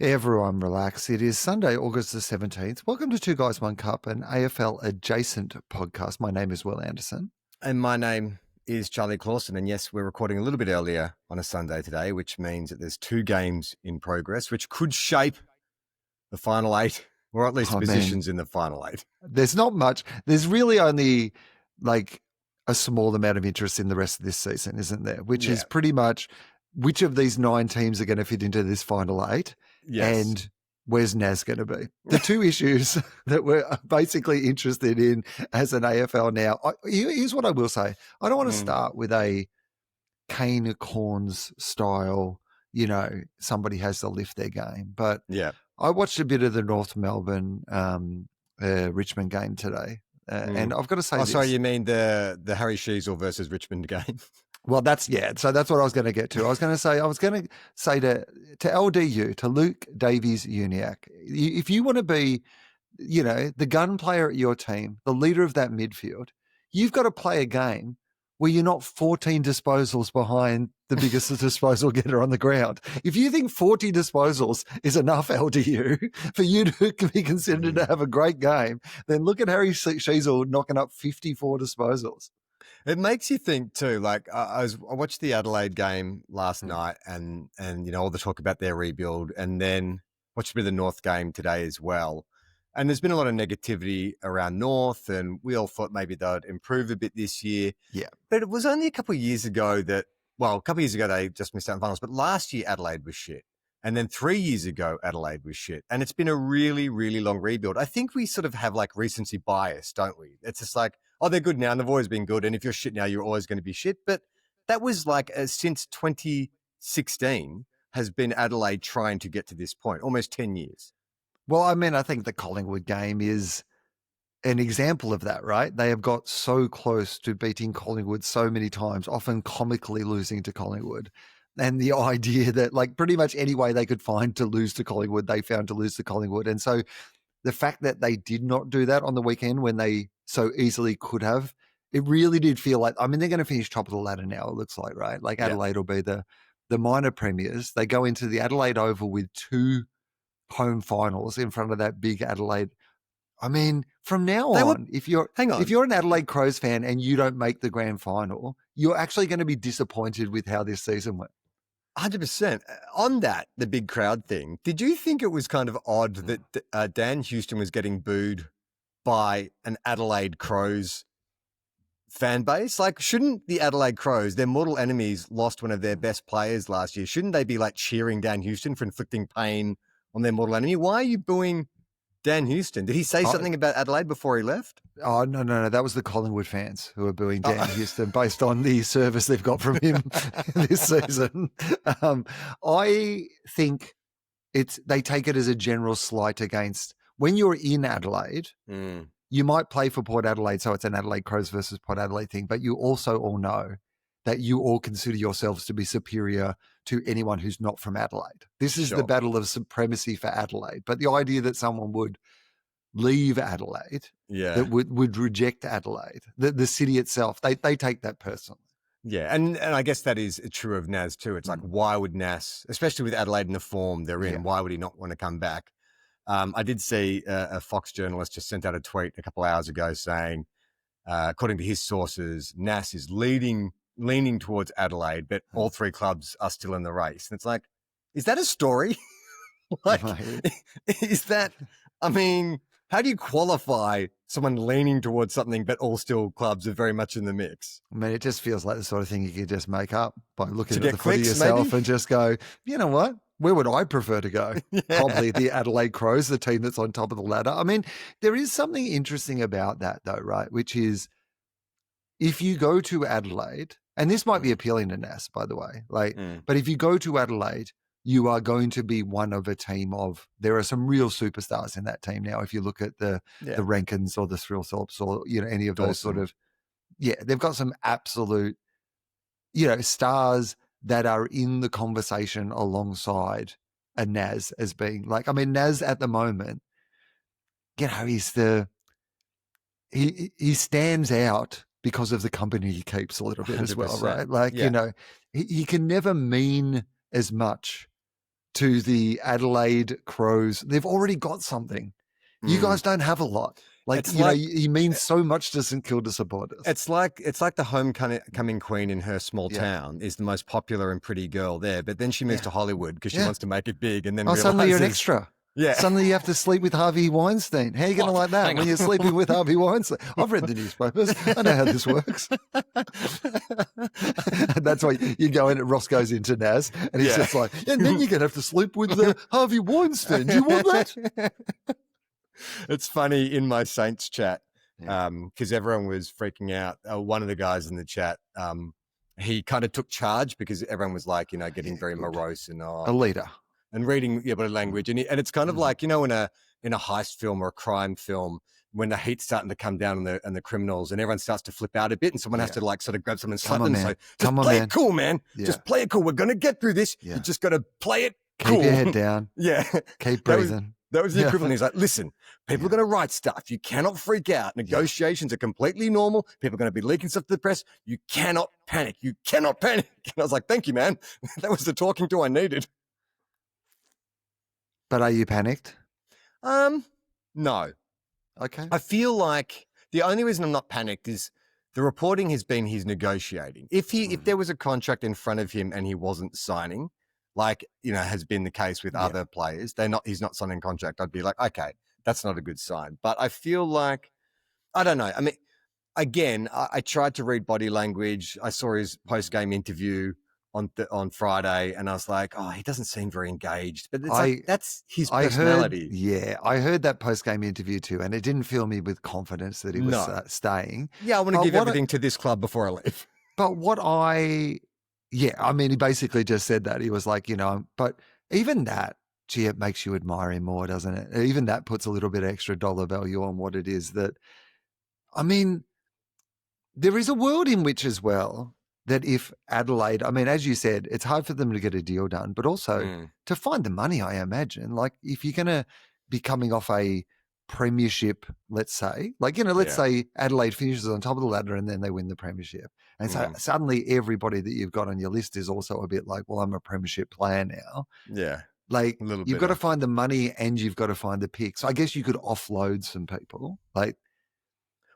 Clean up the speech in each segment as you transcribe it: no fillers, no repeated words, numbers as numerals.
Everyone relax. It is Sunday, August the 17th. Welcome to Two Guys, One Cup, an AFL adjacent podcast. My name is Wil Anderson. And my name is Charlie Clausen. And yes, we're recording a little bit earlier on a Sunday today, which means that there's two games in progress, which could shape the final eight, or at least positions in the final eight. There's not much. There's really only like a small amount of interest in the rest of this season, isn't there? Which is pretty much which of these 9 teams are going to fit into this final 8 and where's Naz going to be? The two issues that we're basically interested in as an AFL now. Here's what I will say. I don't want to start with a Kane Corns style, somebody has to lift their game. But I watched a bit of the North Melbourne Richmond game today. And I've got to say sorry, you mean the Harry Sheezel versus Richmond game? Well, so that's what I was going to get to. I was going to say to LDU, to Luke Davies-Uniacke, if you want to be, the gun player at your team, the leader of that midfield, you've got to play a game where you're not 14 disposals behind the biggest disposal getter on the ground. If you think 40 disposals is enough, LDU, for you to be considered to have a great game, then look at Harry Sheezel knocking up 54 disposals. It makes you think too. Like I watched the Adelaide game last night, and all the talk about their rebuild, and then watched a bit of the North game today as well. And there's been a lot of negativity around North, and we all thought maybe they'd improve a bit this year. Yeah, but it was only a couple of years ago they just missed out in finals. But last year Adelaide was shit, and then 3 years ago Adelaide was shit, and it's been a really, really long rebuild. I think we sort of have like recency bias, don't we? It's just like, oh, they're good now, and they've always been good. And if you're shit now, you're always going to be shit. But that was like since 2016 has been Adelaide trying to get to this point, almost 10 years. Well, I mean, I think the Collingwood game is an example of that, right? They have got so close to beating Collingwood so many times, often comically losing to Collingwood. And the idea that like pretty much any way they could find to lose to Collingwood, they found to lose to Collingwood. And so the fact that they did not do that on the weekend when they so easily could have, it really did feel like, I mean, they're going to finish top of the ladder now, it looks like, right? Like Adelaide will be the minor premiers. They go into the Adelaide Oval with 2 home finals in front of that big Adelaide. I mean, from now on, if you're an Adelaide Crows fan and you don't make the grand final, you're actually going to be disappointed with how this season went. 100%. On that, the big crowd thing, did you think it was kind of odd that Dan Houston was getting booed by an Adelaide Crows fan base? Like, shouldn't the Adelaide Crows, their mortal enemies, lost one of their best players last year? Shouldn't they be like cheering Dan Houston for inflicting pain on their mortal enemy? Why are you booing Dan Houston? Did he say something about Adelaide before he left? Oh, no. That was the Collingwood fans who are booing Dan Houston based on the service they've got from him this season. I think they take it as a general slight against when you're in Adelaide, you might play for Port Adelaide, so it's an Adelaide Crows versus Port Adelaide thing, but you also all know that you all consider yourselves to be superior to anyone who's not from Adelaide. This is the battle of supremacy for Adelaide. But the idea that someone would leave Adelaide, that would reject Adelaide, the city itself, they take that personally. Yeah, and I guess that is true of Naz too. It's like, why would Naz, especially with Adelaide in the form they're in, why would he not want to come back? I did see a Fox journalist just sent out a tweet a couple of hours ago saying, according to his sources, Naz is leaning towards Adelaide, but all 3 clubs are still in the race. And it's like, is that a story? Is that, I mean, how do you qualify someone leaning towards something, but all still clubs are very much in the mix? I mean, it just feels like the sort of thing you could just make up by looking at the footy yourself and just go, you know what? Where would I prefer to go? Probably the Adelaide Crows, the team that's on top of the ladder. I mean, there is something interesting about that though, right? Which is if you go to Adelaide, and this might be appealing to Naz, by the way, but if you go to Adelaide, you are going to be one of a team of, there are some real superstars in that team now. If you look at the Rankins or the Thrillthorpes or, any of those sort of, they've got some absolute, stars that are in the conversation alongside a Naz as being like, I mean, Naz at the moment, he stands out because of the company he keeps a little bit as well, right? Like, he can never mean as much to the Adelaide Crows. They've already got something. You guys don't have a lot. Like, It's you know, like- he means so much to St Kilda supporters. It's like the homecoming queen in her small town is the most popular and pretty girl there, but then she moves to Hollywood because she wants to make it big, and then suddenly you're an extra. Yeah. Suddenly you have to sleep with Harvey Weinstein. How are you going to like that when you're sleeping with Harvey Weinstein? I've read the newspapers. I know how this works. That's why you go in, Ross goes into Naz, and he's just like, and then you're going to have to sleep with Harvey Weinstein. Do you want that? It's funny in my Saints chat, because everyone was freaking out. One of the guys in the chat, he kind of took charge because everyone was like, you know, getting very morose and a leader. And reading body language, and it's kind of like, you know, in a heist film or a crime film, when the heat's starting to come down on the criminals, and everyone starts to flip out a bit, and someone has to like sort of grab someone and slap them. So just play it cool, man. Just play it cool. We're gonna get through this. You just got to play it cool. Keep your head down. Keep breathing. That was the equivalent. He's like, listen, people are going to write stuff. You cannot freak out. Negotiations are completely normal. People are going to be leaking stuff to the press. You cannot panic. You cannot panic. And I was like, thank you, man. That was the talking to I needed. But are you panicked? No. Okay. I feel like the only reason I'm not panicked is the reporting has been he's negotiating. If there was a contract in front of him and he wasn't signing, like, you know, has been the case with other players, he's not signing a contract, I'd be like, okay, that's not a good sign. But I feel like, I don't know. I mean, again, I tried to read body language. I saw his post-game interview on Friday, and I was like, oh, he doesn't seem very engaged. But it's that's his personality. I heard that post-game interview too, and it didn't fill me with confidence that he was staying. Yeah, I want to give everything to this club before I leave. But I mean, he basically just said that. He was like, you know, but even that, gee, it makes you admire him more, doesn't it? Even that puts a little bit extra dollar value on what it is that, I mean, there is a world in which as well, that if Adelaide, I mean, as you said, it's hard for them to get a deal done, but also to find the money, I imagine. Like, if you're going to be coming off a premiership, let's say, like, you know, let's say Adelaide finishes on top of the ladder and then they win the premiership. And so suddenly everybody that you've got on your list is also a bit like, well, I'm a premiership player now. Yeah. Like, you've got to find the money and you've got to find the picks. So I guess you could offload some people. Like,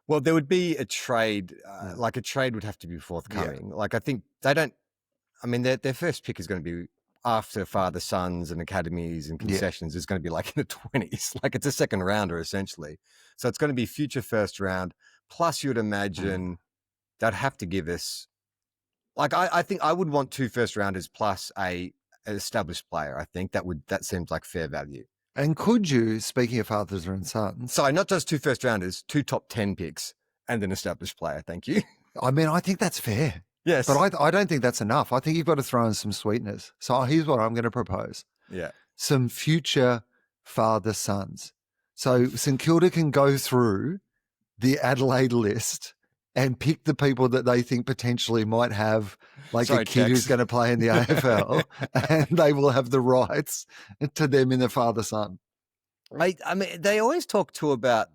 well, there would be a trade, like a trade would have to be forthcoming. Yeah. Like, I think their first pick is going to be after father, sons and academies and concessions is going to be like in the 20s. Like, it's a second rounder essentially. So it's going to be future first round. Plus you would imagine they'd have to give us, like, I think I would want 2 first rounders plus an established player. I think that seems like fair value. And could you, speaking of fathers and sons... Sorry, not just 2 first rounders, 2 top 10 picks and an established player. Thank you. I mean, I think that's fair. Yes. But I don't think that's enough. I think you've got to throw in some sweetness. So here's what I'm going to propose. Yeah. Some future father-sons. So St Kilda can go through the Adelaide list and pick the people that they think potentially might have a kid who's going to play in the AFL, and they will have the rights to them in the father-son. I mean, they always talk about,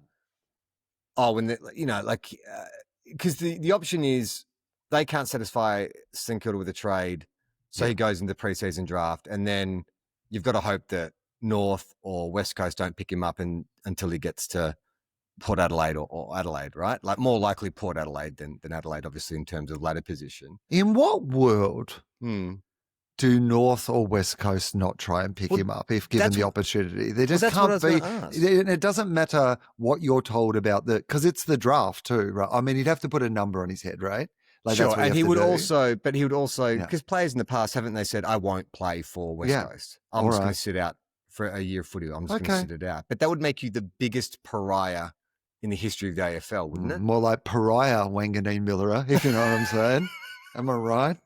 when you know, like, because the option is they can't satisfy St Kilda with a trade, so he goes into the preseason draft, and then you've got to hope that North or West Coast don't pick him up until he gets to Port Adelaide or Adelaide, right? Like, more likely Port Adelaide than Adelaide, obviously, in terms of ladder position. In what world do North or West Coast not try and pick him up if given the opportunity? There just can't be. It doesn't matter what you're told about because it's the draft too, right? I mean, he'd have to put a number on his head, right? Like, sure, and he would also, because players in the past, haven't they said, I won't play for West Coast. I'm just going to sit out for a year of footy. I'm just going to sit it out. But that would make you the biggest pariah in the history of the AFL, wouldn't it? More like pariah Wanganeen Millerer, if you know what I'm saying. Am I right?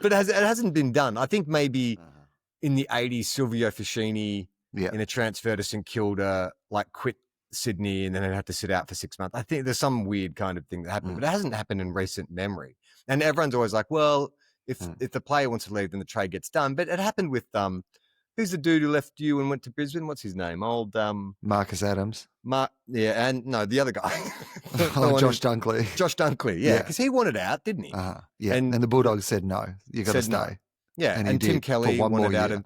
But it hasn't been done. I think maybe in the 80s, Silvio Ficini in a transfer to St Kilda, like, quit Sydney and then they'd have to sit out for 6 months. I think there's some weird kind of thing that happened, but it hasn't happened in recent memory. And everyone's always like, well, if the player wants to leave, then the trade gets done. But it happened with Who's the dude who left you and went to Brisbane? What's his name? Old Marcus Adams. Yeah, and no, the other guy. Josh Dunkley. Josh Dunkley, yeah, because he wanted out, didn't he? Yeah, and the Bulldogs said no, you got to stay. No. Yeah, and Tim Kelly wanted out.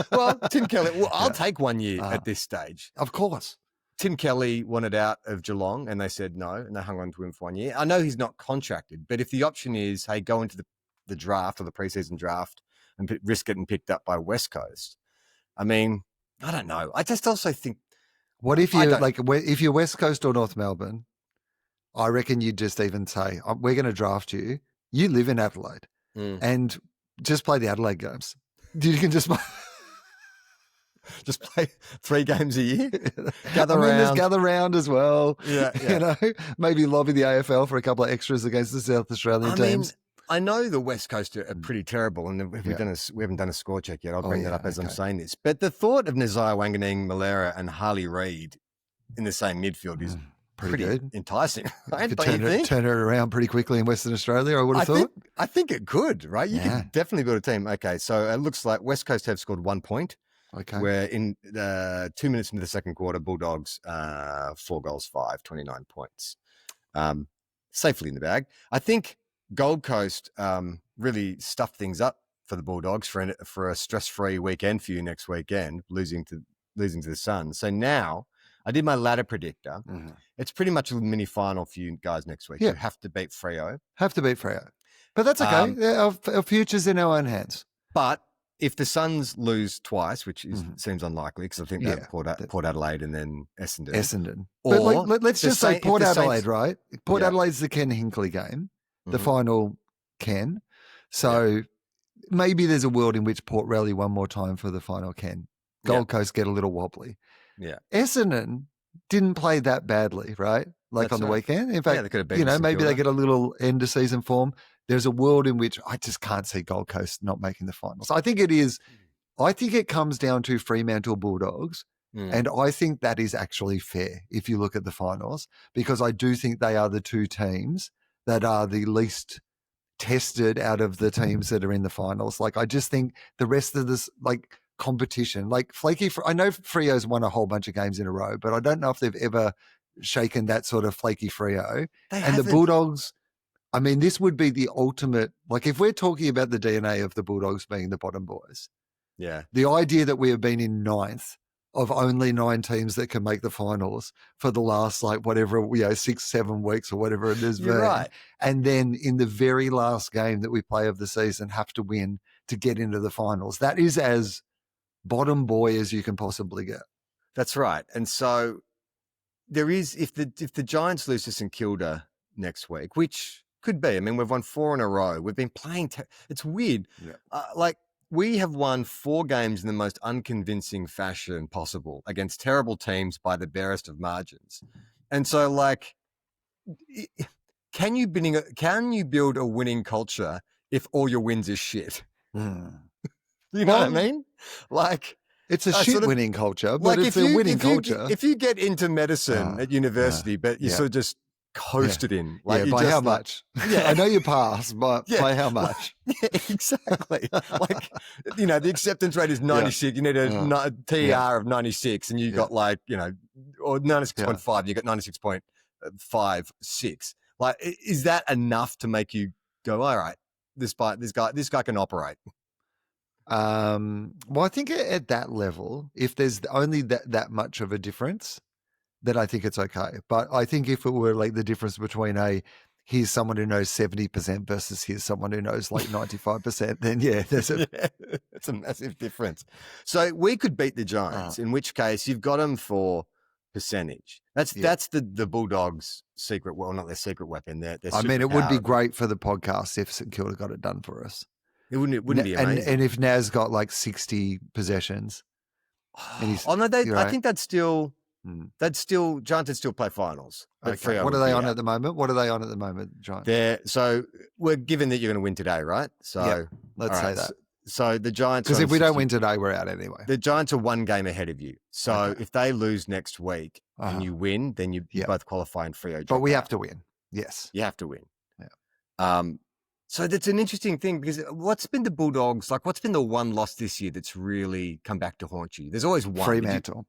Well, Tim Kelly, I'll take 1 year at this stage. Of course. Tim Kelly wanted out of Geelong and they said no, and they hung on to him for 1 year. I know he's not contracted, but if the option is, hey, go into the draft or the preseason draft and risk getting picked up by West Coast, I mean, I don't know. I just also think, what if you if you're West Coast or North Melbourne, I reckon you'd just even say, we're going to draft you. You live in Adelaide and just play the Adelaide games. You can just play 3 games a year. Gather round as well. Yeah. You know, maybe lobby the AFL for a couple of extras against the South Australian teams. I know the West Coast are pretty terrible, and we haven't done a score check yet. I'll bring that up as I'm saying this. But the thought of Nazai Wanganeen, Malera, and Harley Reid in the same midfield is pretty good. Enticing. Could turn it around pretty quickly in Western Australia, I would have thought. I think it could, right? You could definitely build a team. Okay, so it looks like West Coast have scored 1 point. Okay. Where in 2 minutes into the second quarter, Bulldogs 4 goals, 29 points. Safely in the bag. I think Gold Coast really stuffed things up for the Bulldogs for a stress-free weekend for you next weekend, losing to the Suns. So now I did my ladder predictor. Mm-hmm. It's pretty much a mini final for you guys next week. Yeah. You have to beat Freo. But that's okay. Our future's in our own hands. But if the Suns lose twice, which seems unlikely, because I think that Port Adelaide and then Essendon. Or but let's just say Port Adelaide, right? Port Adelaide's the Ken Hinkley game, the final Ken. So maybe there's a world in which Port rally one more time for the final Ken. Gold Coast get a little wobbly. Yeah. Essendon didn't play that badly, right? On the weekend. In fact, maybe they get a little end of season form. There's a world in which I just can't see Gold Coast not making the finals. I think it comes down to Fremantle Bulldogs, and I think that is actually fair if you look at the finals, because I do think they are the two teams that are the least tested out of the teams that are in the finals. I just think the rest of this, competition, flaky. I know Freo's won a whole bunch of games in a row, but I don't know if they've ever shaken that sort of flaky Freo. The Bulldogs, I mean, this would be the ultimate, if we're talking about the DNA of the Bulldogs being the bottom boys, the idea that we have been in 9th of only 9 teams that can make the finals for the last 6-7 weeks or whatever it is. You're right. And then in the very last game that we play of the season have to win to get into the finals. That is as bottom boy as you can possibly get. That's right. And so there is, if the Giants lose to St Kilda next week, which could be. I mean, we've won 4 in a row. We've been playing. It's weird. Yeah. We have won 4 games in the most unconvincing fashion possible against terrible teams by the barest of margins. And so, can you build a winning culture if all your wins are shit? You know what I mean? It's a shit winning culture, but it's a winning culture. If you get into medicine at university, but you sort of just coasted in. By how much? Yeah. I know you pass, but by how much? Yeah, exactly. The acceptance rate is 96. You need a TR of 96, and you got or 96.5, you got 96.56. Is that enough to make you go, all right, this guy can operate? Well, I think at that level, if there's only that much of a difference, then I think it's okay. But I think if it were the difference between here's someone who knows 70% versus here's someone who knows 95%, then it's a massive difference. So we could beat the Giants, in which case you've got them for percentage. That's the Bulldogs' secret. Well, not their secret weapon. It would be great for the podcast if St Kilda got it done for us. It wouldn't be amazing. And if Naz got 60 possessions, I think that's still. Giants would still play finals. Okay. What are they on at the moment? Giants? So we're given that you're going to win today, right? So let's say that. So the Giants, because if we don't win today, we're out anyway. The Giants are 1 game ahead of you. So if they lose next week and you win, then you both qualify in Freo. But we have to win. Yes, you have to win. Yeah. So that's an interesting thing because what's been the Bulldogs, like what's been the one loss this year that's really come back to haunt you? There's always one. Fremantle,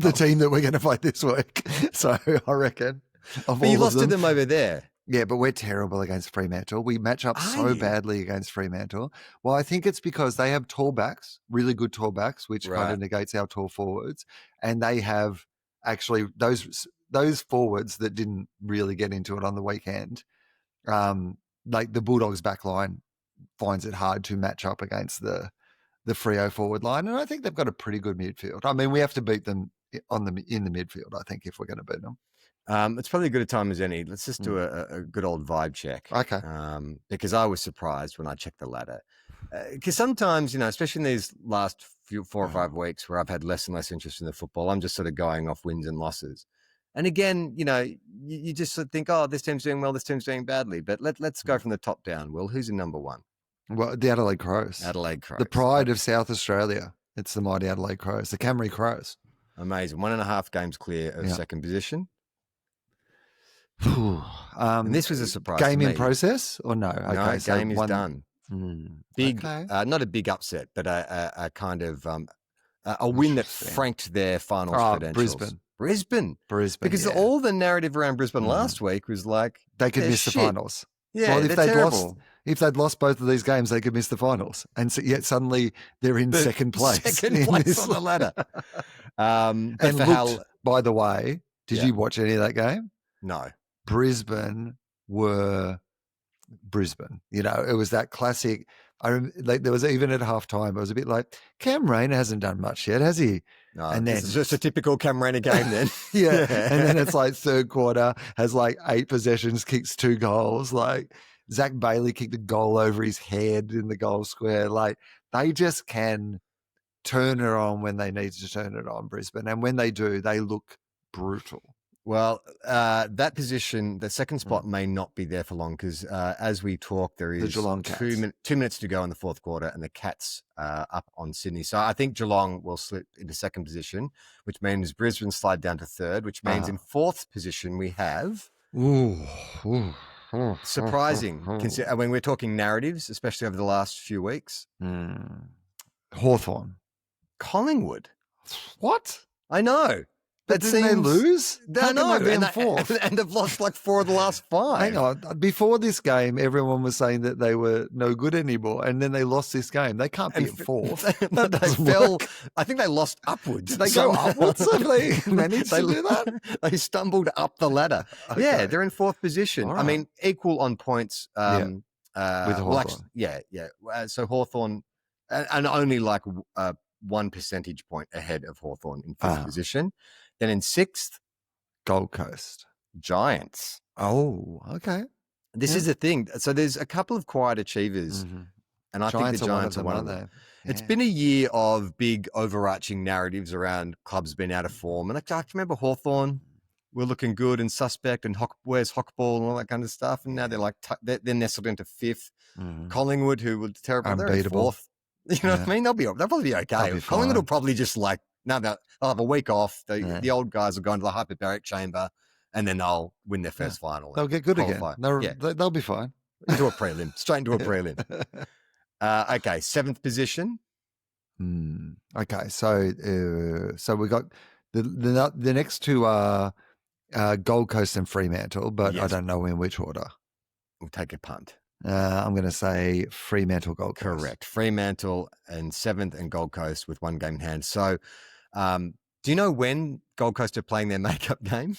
the team that we're going to play this week. So I reckon. But you lost to them over there. Yeah, but we're terrible against Fremantle. We match up so badly against Fremantle. Well, I think it's because they have tall backs, really good tall backs, which kind of negates our tall forwards. And they have actually those forwards that didn't really get into it on the weekend. Like the Bulldogs back line finds it hard to match up against the Freo forward line. And I think they've got a pretty good midfield. I mean, we have to beat them in the midfield, I think, if we're going to beat them. It's probably as good a time as any. Let's just do a good old vibe check. Okay. Because I was surprised when I checked the ladder. Because sometimes, especially in these last 4 or 5 weeks where I've had less and less interest in the football, I'm just sort of going off wins and losses. And again, you just sort of think, oh, this team's doing well, this team's doing badly. But let's go from the top down. Will, who's in number one? Well, the Adelaide Crows. Adelaide Crows. The pride of South Australia. It's the mighty Adelaide Crows, the Camry Crows. Amazing. 1.5 games clear of second position. And this was a surprise. Game to in me. process or no? Okay, no, so game is done. Big, okay. Not a big upset, but a kind of a win that franked their finals credentials. Brisbane. Because all the narrative around Brisbane last week was like they could miss the finals. Yeah, well, if they'd lost both of these games, they could miss the finals, and so, yet suddenly they're in second place. Second place on the ladder. And by the way, did you watch any of that game? No. Brisbane were Brisbane. It was that classic. There was even at halftime, it was a bit like, Cam Rayner hasn't done much yet, has he? No, and then it's just a typical Cam Rayner game then. yeah. And then it's like third quarter, has like 8 possessions, kicks 2 goals. Like Zach Bailey kicked a goal over his head in the goal square. Like they just can turn it on when they need to turn it on, Brisbane. And when they do, they look brutal. Well, that position, the second spot may not be there for long because as we talk, there is 2 minutes to go in the fourth quarter and the Cats up on Sydney. So I think Geelong will slip into second position, which means Brisbane slide down to third, which means in fourth position we have... surprising. When we're talking narratives, especially over the last few weeks. Hawthorn. Collingwood. What? I know. Didn't they lose? I know. And they've lost like 4 of the last 5. Hang on. Before this game, everyone was saying that they were no good anymore. And then they lost this game. They can't be in fourth. They fell. I think they lost upwards. Did they go upwards? Have they managed to do that? They stumbled up the ladder. Okay. Yeah, they're in fourth position. Right. I mean, equal on points. With Hawthorn. So Hawthorn, and only like 1 percentage point ahead of Hawthorn in fifth position. Then in sixth, Gold Coast Giants. Oh, okay. This is the thing. So there's a couple of quiet achievers, and I think the Giants are one of them. Yeah. It's been a year of big overarching narratives around clubs being out of form, and I can remember Hawthorn were looking good and suspect, and where's Hockball and all that kind of stuff, and now they're like they're nestled into fifth. Collingwood, who were terrible, they're in fourth. You know what I mean? They'll probably be okay. Collingwood will probably just like. No, they'll have a week off. The old guys will go into the hyperbaric chamber, and then they'll win their first final. They'll get good again. They'll be fine. Into a prelim, straight into a prelim. Okay, 7th position. Okay, so we got the next 2 are Gold Coast and Fremantle, but I don't know in which order. We'll take a punt. I'm going to say Fremantle, Gold Coast. Correct. Fremantle and 7th and Gold Coast with 1 game in hand. So do you know when Gold Coast are playing their makeup game?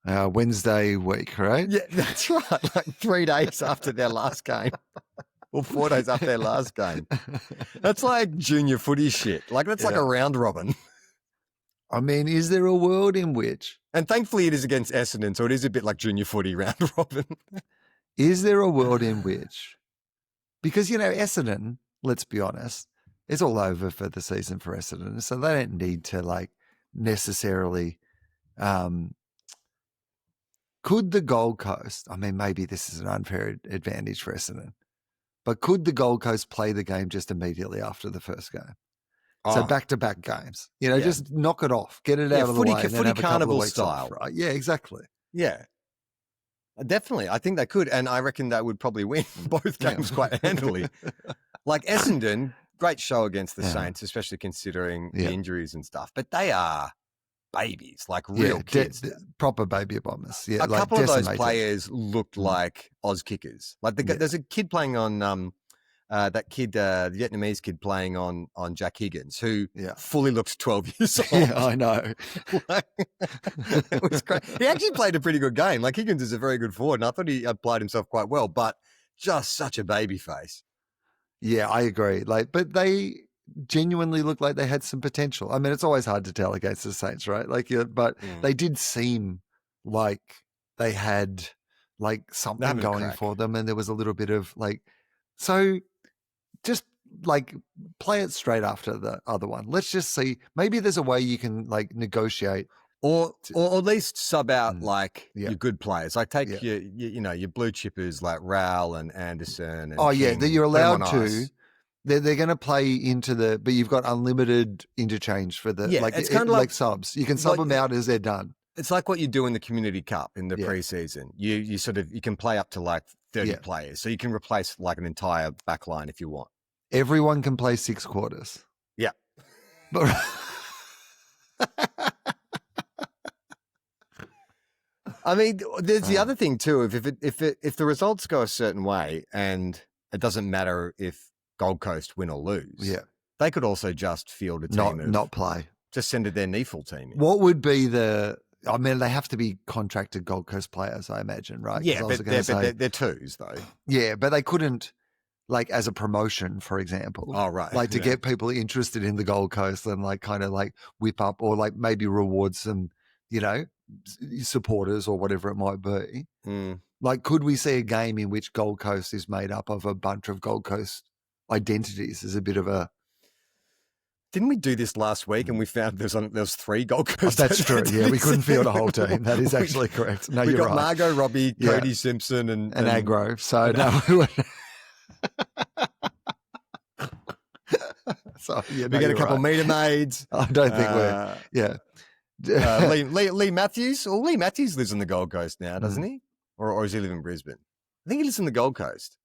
Wednesday week, right? Yeah, that's right. Like 3 days after their last game. Or 4 days after their last game. That's like junior footy shit. Like that's like a round robin. I mean, is there a world in which... And thankfully it is against Essendon, so it is a bit like junior footy round robin. Is there a world in which... Because, Essendon, let's be honest, it's all over for the season for Essendon, so they don't need to, like, necessarily... Could the Gold Coast... I mean, maybe this is an unfair advantage for Essendon, but could the Gold Coast play the game just immediately after the first game? So back-to-back games. Just knock it off. Get it out of the way. And then have a couple of weeks off, right? Yeah, exactly. Yeah. Definitely. I think they could. And I reckon they would probably win both games quite handily. Like Essendon, great show against the Saints, especially considering the injuries and stuff. But they are babies, like real kids. Proper baby bombers. Yeah, a couple of those players looked like Oz kickers. Like there's a kid playing on that kid, the Vietnamese kid playing on Jack Higgins, who fully looks 12 years old. Yeah, I know. It was great. He actually played a pretty good game. Like Higgins is a very good forward, and I thought he applied himself quite well, but just such a baby face. Yeah, I agree. But they genuinely looked like they had some potential. I mean, it's always hard to tell against the Saints, right? But they did seem like they had like something going for them, and there was a little bit of so just play it straight after the other one. Let's just see. Maybe there's a way you can negotiate. Or at least sub out your good players. Like take your blue chippers like Raul and Anderson. And King, that you're allowed to. They're going to play into but you've got unlimited interchange for the it's kind of like subs. You can sub them out as they're done. It's like what you do in the Community Cup in the preseason. You can play up to 30 players, so you can replace an entire back line if you want. Everyone can play 6 quarters. Yeah, but. I mean, there's the other thing too. If the results go a certain way, and it doesn't matter if Gold Coast win or lose, they could also just field a team not play. Just send their NEFL team in. What would be I mean, they have to be contracted Gold Coast players, I imagine, right? Yeah, but they're twos though. Yeah, but they couldn't as a promotion, for example. Oh, right. To get people interested in the Gold Coast and whip up or maybe reward some, supporters or whatever it might be. Could we see a game in which Gold Coast is made up of a bunch of Gold Coast identities as a bit of a... Didn't we do this last week and we found there was 3 Gold Coast? That's true. Yeah, we couldn't field a whole team. That is actually correct. No, you're right. We got Margot, Robbie, Cody Simpson and Agro. So no. So we get a couple of meter maids. I don't think we're. Yeah. Lee Matthews. Well, Lee Matthews lives on the Gold Coast now, doesn't he? Or does he live in Brisbane? I think he lives on the Gold Coast.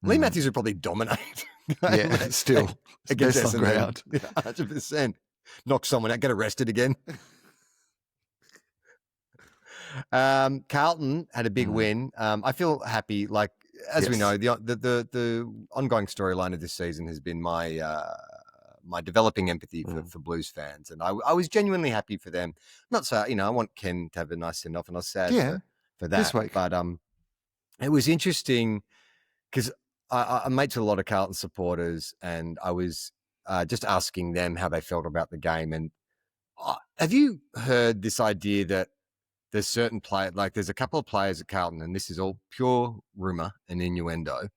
Lee Matthews would probably dominate. Still against best on ground. 100%. Knock someone out, get arrested again. Carlton had a big win. I feel happy. As we know, the ongoing storyline of this season has been my developing empathy for Blues fans, and I was genuinely happy for them. Not so, I want Ken to have a nice send off, and I was sad for that. This week. But it was interesting because I'm mates with a lot of Carlton supporters, and I was just asking them how they felt about the game. And have you heard this idea that there's certain there's a couple of players at Carlton, and this is all pure rumor and innuendo,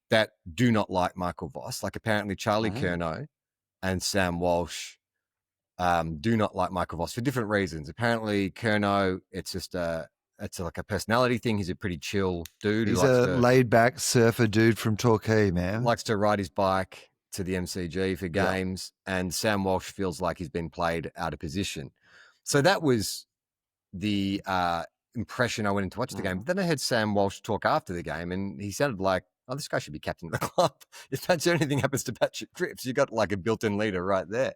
that do not like Michael Voss. Apparently Charlie Curnow and Sam Walsh do not like Michael Voss for different reasons. Apparently Curnow, it's like a personality thing. He's a pretty chill dude. He's a laid-back surfer dude from Torquay, man. Likes to ride his bike to the MCG for games, and Sam Walsh feels like he's been played out of position. So that was the impression I went in to watch the game. But then I heard Sam Walsh talk after the game, and he sounded like, oh, this guy should be captain of the club. If anything happens to Patrick Cripps, you got a built-in leader right there.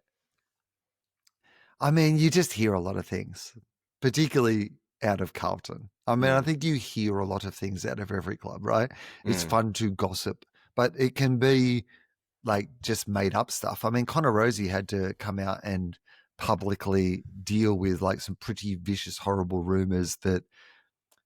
I mean, you just hear a lot of things, particularly out of Carlton. I mean, I think you hear a lot of things out of every club, right? It's fun to gossip, but it can be just made up stuff. I mean, Connor Rosie had to come out and publicly deal with some pretty vicious, horrible rumors that,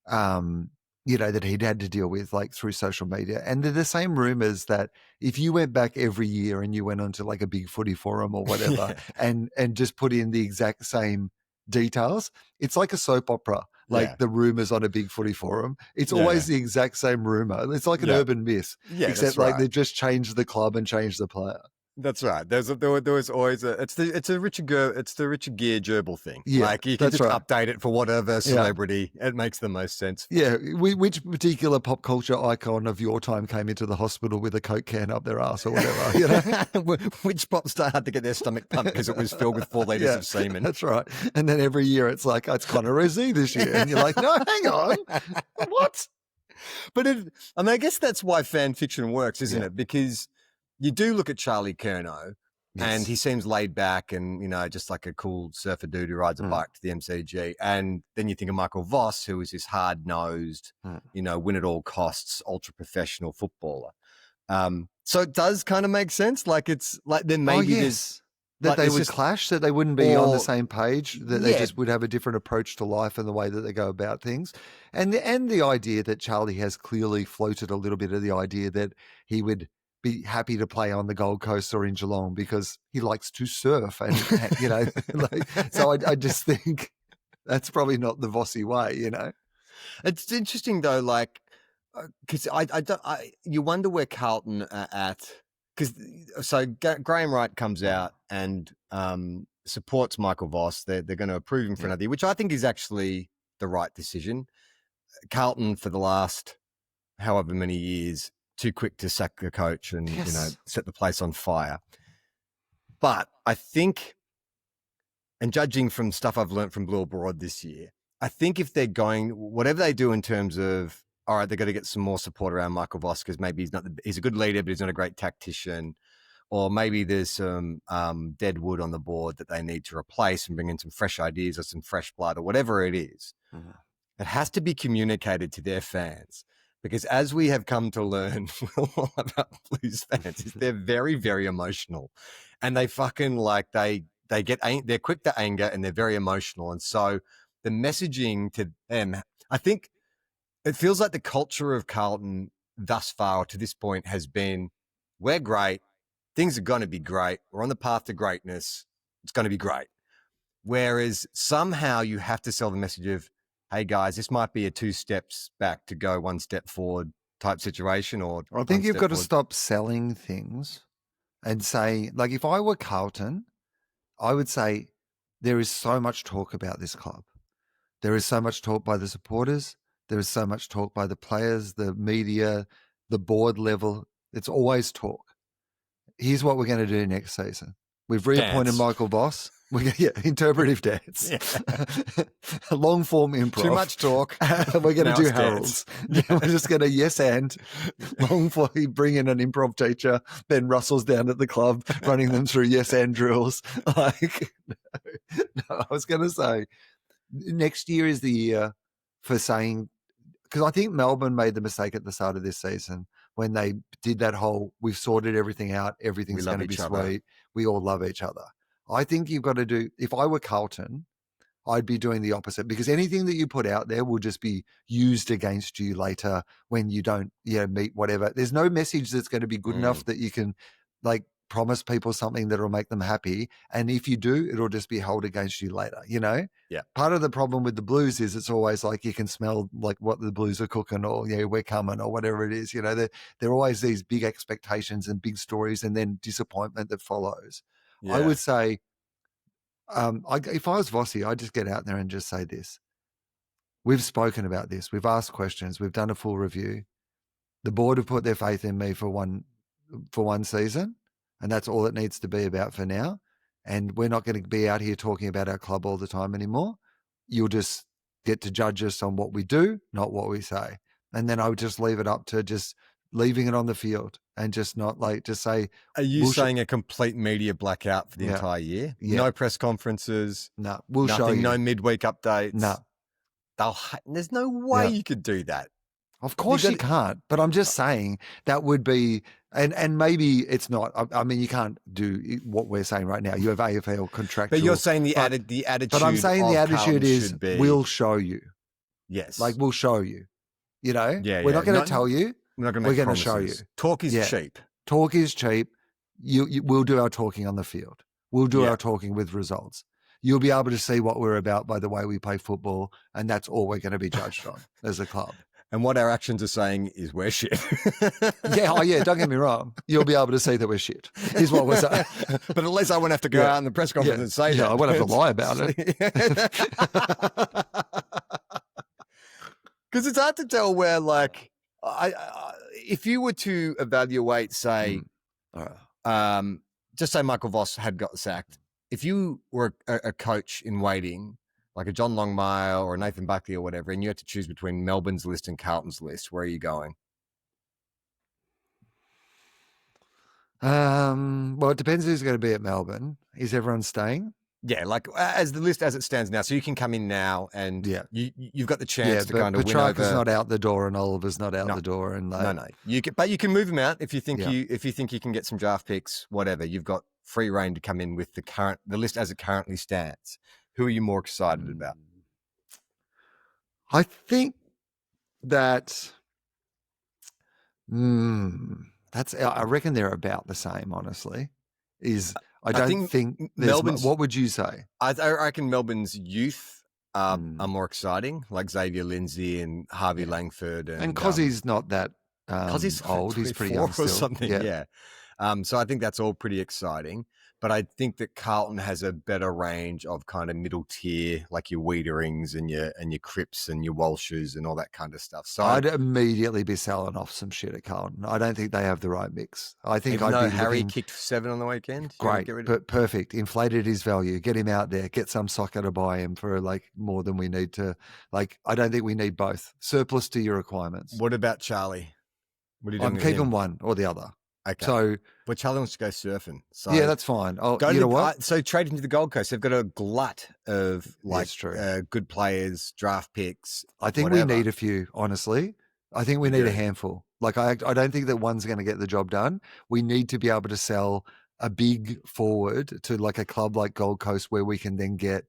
that he'd had to deal with through social media. And they're the same rumors that if you went back every year and you went onto a big footy forum or whatever and just put in the exact same details, it's like a soap opera. The rumors on a big footy forum, it's always the exact same rumor. It's like an urban myth, except they've just changed the club and changed the player. That's right. There was always it's the Richard Gere gerbil thing. Yeah, like you can that's just right. update it for whatever celebrity. It makes the most sense. Yeah, which particular pop culture icon of your time came into the hospital with a Coke can up their ass or whatever? You know? Which pop star had to get their stomach pumped because it was filled with 4 liters of semen? That's right. And then every year it's like, it's Conor Rosie this year. And you're like, no, hang on. What? But I guess that's why fan fiction works, isn't it? Because you do look at Charlie Curnow and he seems laid back and, just like a cool surfer dude who rides a bike to the MCG. And then you think of Michael Voss, who is this hard-nosed, win at all costs, ultra-professional footballer. So it does kind of make sense. Like it's like then maybe there's... That they would clash, that they wouldn't be on the same page, that they just would have a different approach to life and the way that they go about things. And the idea that Charlie has clearly floated a little bit of the idea that he would be happy to play on the Gold Coast or in Geelong because he likes to surf. And, so I just think that's probably not the Vossi way, It's interesting though, like, because you wonder where Carlton are at. So Graham Wright comes out and supports Michael Voss. They're going to approve him for another year, which I think is actually the right decision. Carlton for the last however many years, too quick to sack the coach and set the place on fire. But I think, and judging from stuff I've learned from Blue Abroad this year, I think if they're going, whatever they do in terms of, all right, they've got to get some more support around Michael Voss because maybe he's a good leader, but he's not a great tactician. Or maybe there's some dead wood on the board that they need to replace and bring in some fresh ideas or some fresh blood or whatever it is. Mm-hmm. It has to be communicated to their fans because as we have come to learn about Blues fans, is they're very, very emotional and they fucking they're quick to anger and they're very emotional. And so the messaging to them, I think, it feels like the culture of Carlton thus far to this point has been, we're great. Things are going to be great. We're on the path to greatness. It's going to be great. Whereas somehow you have to sell the message of, hey guys, this might be a 2 steps back to go 1 step forward type situation. Or I think you've got to stop selling things and say, like, if I were Carlton, I would say there is so much talk about this club. There is so much talk by the supporters. There is so much talk by the players, the media, the board level. It's always talk. Here's what we're going to do next season. We've reappointed Michael Voss. Interpretive dance. Long form improv. Too much talk. We're going to do Harold's. We're just going to yes and long form. Bring in an improv teacher. Ben Russell's down at the club running them through yes and drills. I was going to say next year is the year for saying, because I think Melbourne made the mistake at the start of this season when they did that whole, we've sorted everything out, everything's going to be sweet, we all love each other. I think you've got to do, if I were Carlton, I'd be doing the opposite because anything that you put out there will just be used against you later when you don't meet whatever. There's no message that's going to be good enough that you can promise people something that will make them happy. And if you do, it'll just be held against you later, Yeah. Part of the problem with the Blues is it's always like you can smell like what the Blues are cooking or, we're coming or whatever it is. There are always these big expectations and big stories and then disappointment that follows. Yeah. I would say, if I was Vossi, I'd just get out there and just say this. We've spoken about this. We've asked questions. We've done a full review. The board have put their faith in me for one season. And that's all it needs to be about for now. And we're not going to be out here talking about our club all the time anymore. You'll just get to judge us on what we do, not what we say. And then I would just leave it up to just leaving it on the field and just not just say. Are you saying a complete media blackout for the entire year? Yeah. No press conferences? No. Nothing, show you. No midweek updates? No. There's no way you could do that. Of course you can't, but I'm just saying that would be, and maybe it's not. I mean, you can't do what we're saying right now. You have AFL contractual. But you're saying the attitude. But I'm saying the attitude is, be, we'll show you. Yes, we'll show you. Yeah, we're not going to tell you. We're going to show you. Talk is cheap. Talk is cheap. We'll do our talking on the field. We'll do our talking with results. You'll be able to see what we're about by the way we play football, and that's all we're going to be judged on as a club. And what our actions are saying is we're shit. Yeah, don't get me wrong. You'll be able to see that we're shit, is what we're saying. But at least I won't have to go out in the press conference and say that. Yeah, I won't have to lie about it. Because it's hard to tell where, like, if you were to evaluate, say, just say Michael Voss had got sacked. If you were a coach in waiting, like a John Longmire or a Nathan Buckley or whatever, and you had to choose between Melbourne's list and Carlton's list, where are you going? Well, it depends who's going to be at Melbourne. Is everyone staying? Yeah, like as the list as it stands now. So you can come in now and you've got the chance to kind of win over. Petrarca's not out the door and Oliver's not out the door. And no. But you can move them out if you think you can get some draft picks, whatever. You've got free reign to come in with the list as it currently stands. Who are you more excited about? I think that I reckon they're about the same, honestly. I don't think Melbourne's. What would you say? I reckon Melbourne's youth are more exciting, like Xavier Lindsay and Harvey Langford. And Cozzy's not that he's old. He's pretty young still. Or something, yeah. So I think that's all pretty exciting. But I think that Carlton has a better range of kind of middle tier, like your Wiederings and your Cripps and your Walshes and all that kind of stuff. So I'd immediately be selling off some shit at Carlton. I don't think they have the right mix. I think Harry kicked 7 on the weekend. Great, perfect. Inflated his value. Get him out there. Get some soccer to buy him for like more than we need to. Like, I don't think we need both. Surplus to your requirements. What about Charlie? What are you doing? I'm keeping one or the other. Okay. But Charlie wants to go surfing. So yeah, that's fine. You know what? So trade him to the Gold Coast. They've got a glut of good players, draft picks. I think we need a few, honestly. I think we need a handful. Like, I don't think that one's going to get the job done. We need to be able to sell a big forward to like a club like Gold Coast where we can then get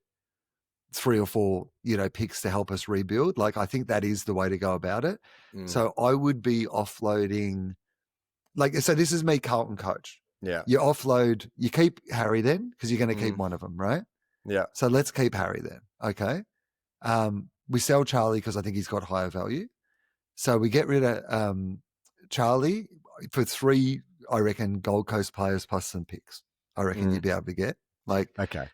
3 or 4, picks to help us rebuild. Like, I think that is the way to go about it. So I would be offloading. So this is me, Carlton coach. Yeah. You offload, you keep Harry then, because you're going to keep one of them, right? Yeah. So let's keep Harry then. Okay. We sell Charlie because I think he's got higher value. So we get rid of Charlie for 3, I reckon, Gold Coast players plus some picks. I reckon you'd be able to get. Okay.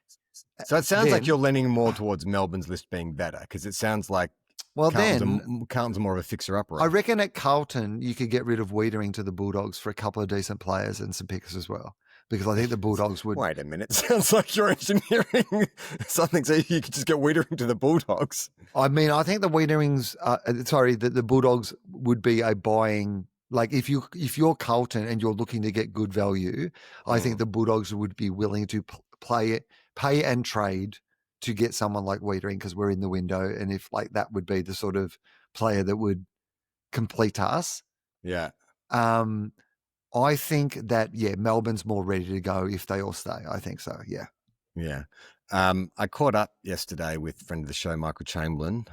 So it sounds like you're leaning more towards Melbourne's list being better, because it sounds like Carlton's more of a fixer-upper. I reckon at Carlton, you could get rid of Wiedering to the Bulldogs for a couple of decent players and some picks as well, because I think the Bulldogs would... Wait a minute. Sounds like you're engineering something so you could just get Wiedering to the Bulldogs. I mean, I think the Wiederings... the Bulldogs would be a buying... Like, if you're Carlton and you're looking to get good value, I think the Bulldogs would be willing to pay and trade to get someone like Wiedering, because we're in the window, and if that would be the sort of player that would complete us. Yeah. I think that Melbourne's more ready to go if they all stay. I think so. Yeah. Yeah. I caught up yesterday with friend of the show, Michael Chamberlain.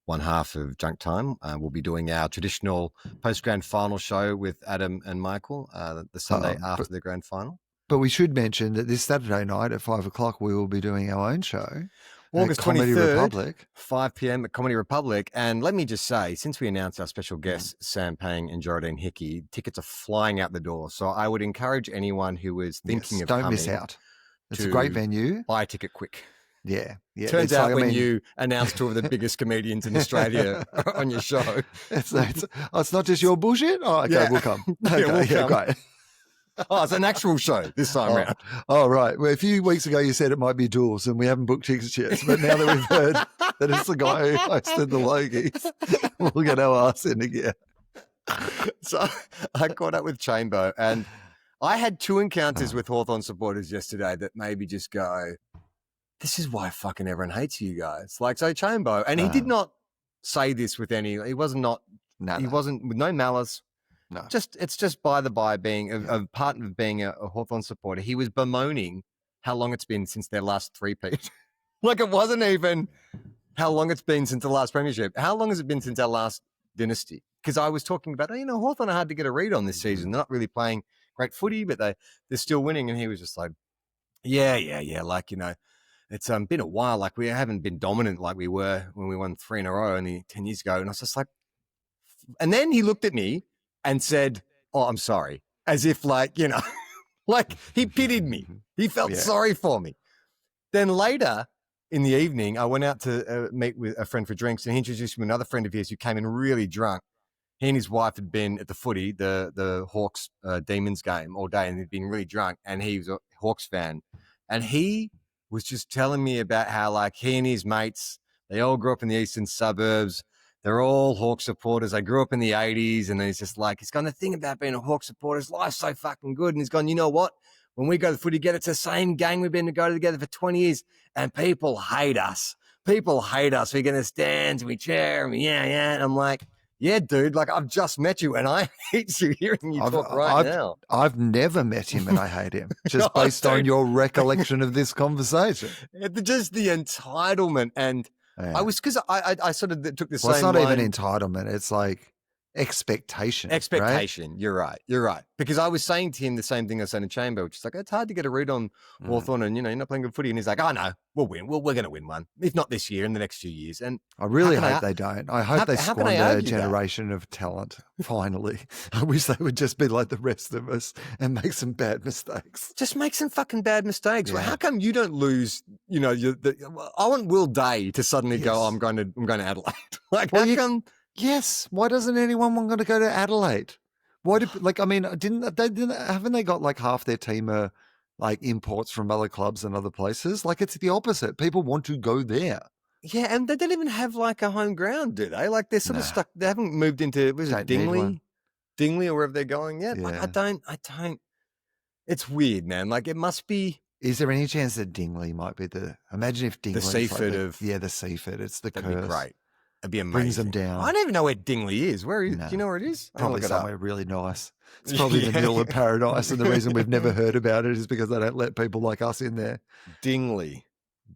One half of Junk Time. We'll be doing our traditional post-grand final show with Adam and Michael the Sunday after the grand final. But we should mention that this Saturday night at 5:00, we will be doing our own show. August Comedy 23rd, Republic. 5 p.m. at Comedy Republic. And let me just say, since we announced our special guests, Sam Pang and Geraldine Hickey, tickets are flying out the door. So I would encourage anyone who is thinking of coming. Don't miss out. It's a great venue. Buy a ticket quick. Yeah. Turns out when you announce 2 of the biggest comedians in Australia on your show. It's not just your bullshit? Oh, okay, we'll come. Okay, we'll come. Great. Oh, it's an actual show this time round. Oh, right. Well, a few weeks ago, you said it might be duels, and we haven't booked tickets yet. But now that we've heard that it's the guy who hosted the Logies, we'll get our ass in again. So I caught up with Chambo, and I had 2 encounters with Hawthorn supporters yesterday that made me just go, this is why fucking everyone hates you guys. So Chambo, and he did not say this with he wasn't with no malice. No, it's just by the by being a part of being a Hawthorn supporter. He was bemoaning how long it's been since their last three-peat. It wasn't even how long it's been since the last premiership. How long has it been since our last dynasty? Because I was talking about, Hawthorn are hard to get a read on this season. They're not really playing great footy, but they're still winning. And he was just like, yeah. It's been a while. We haven't been dominant like we were when we won 3 in a row only 10 years ago. And I was just like, And then he looked at me and said, "Oh, I'm sorry," as if like, you know, like he pitied me. He felt sorry for me. Then later in the evening, I went out to meet with a friend for drinks, and he introduced me to another friend of his who came in really drunk. He and his wife had been at the footy, the Hawks Demons game all day, and they'd been really drunk, and he was a Hawks fan. And he was just telling me about how, like, he and his mates, they all grew up in the eastern suburbs. They're all Hawk supporters. They grew up in the 80s, and he's just like, he's gone, the thing about being a Hawk supporter is life's so fucking good. And he's gone, you know what? When we go to the footy together, it's the same gang we've been together for 20 years, and people hate us. People hate us. We're going to stand, we cheer, and yeah. And I'm like, yeah, dude, like I've just met you and I hate you hearing you talk now. I've never met him and I hate him, just based on your recollection of this conversation. Just the entitlement. And I was, because I sort of took the same It's not line. even entitlement. It's like expectation. Expectation. Right? You're right. Because I was saying to him the same thing I said in Chamber, which is like, it's hard to get a read on Hawthorn and, you know, you're not playing good footy. And he's like, oh, no, we'll win. We're going to win one. If not this year, in the next few years. And I really hope they don't. I hope they squander a generation of talent, finally. I wish they would just be like the rest of us and make some bad mistakes. Just make some fucking bad mistakes. Yeah. Well, how come you don't lose, you know, I want Will Day to suddenly go, oh, I'm going to Adelaide. Like, well, how come... Yes. Why doesn't anyone want to go to Adelaide? Why do, like, I mean, haven't they got like half their team are like imports from other clubs and other places? Like, it's the opposite. People want to go there. Yeah, and they don't even have like a home ground, do they? Like, they're sort of stuck. They haven't moved into, was it Dingley or wherever they're going yet? Yeah. Like, I don't. It's weird, man. Like, it must be. Is there any chance that Dingley might be imagine if Dingley. The Seaford of. Yeah, the Seaford. It's the that'd curse. Be great. It'd be amazing. Brings them down. I don't even know where Dingley is. Where is? Do you know where it is? Probably somewhere really nice. It's probably the middle of paradise, and the reason we've never heard about it is because they don't let people like us in there. Dingley.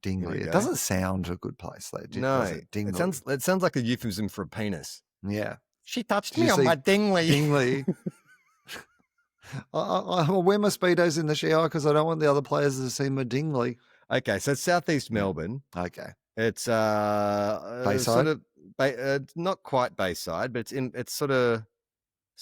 It doesn't sound a good place, though. No, it sounds like a euphemism for a penis. Yeah. She touched me on my dingly. Dingly. I'll wear my Speedos in the shower because I don't want the other players to see my dingly. Okay, so it's southeast Melbourne. Okay. It's Bayside? Sort of, not quite Bayside, but it's sort of,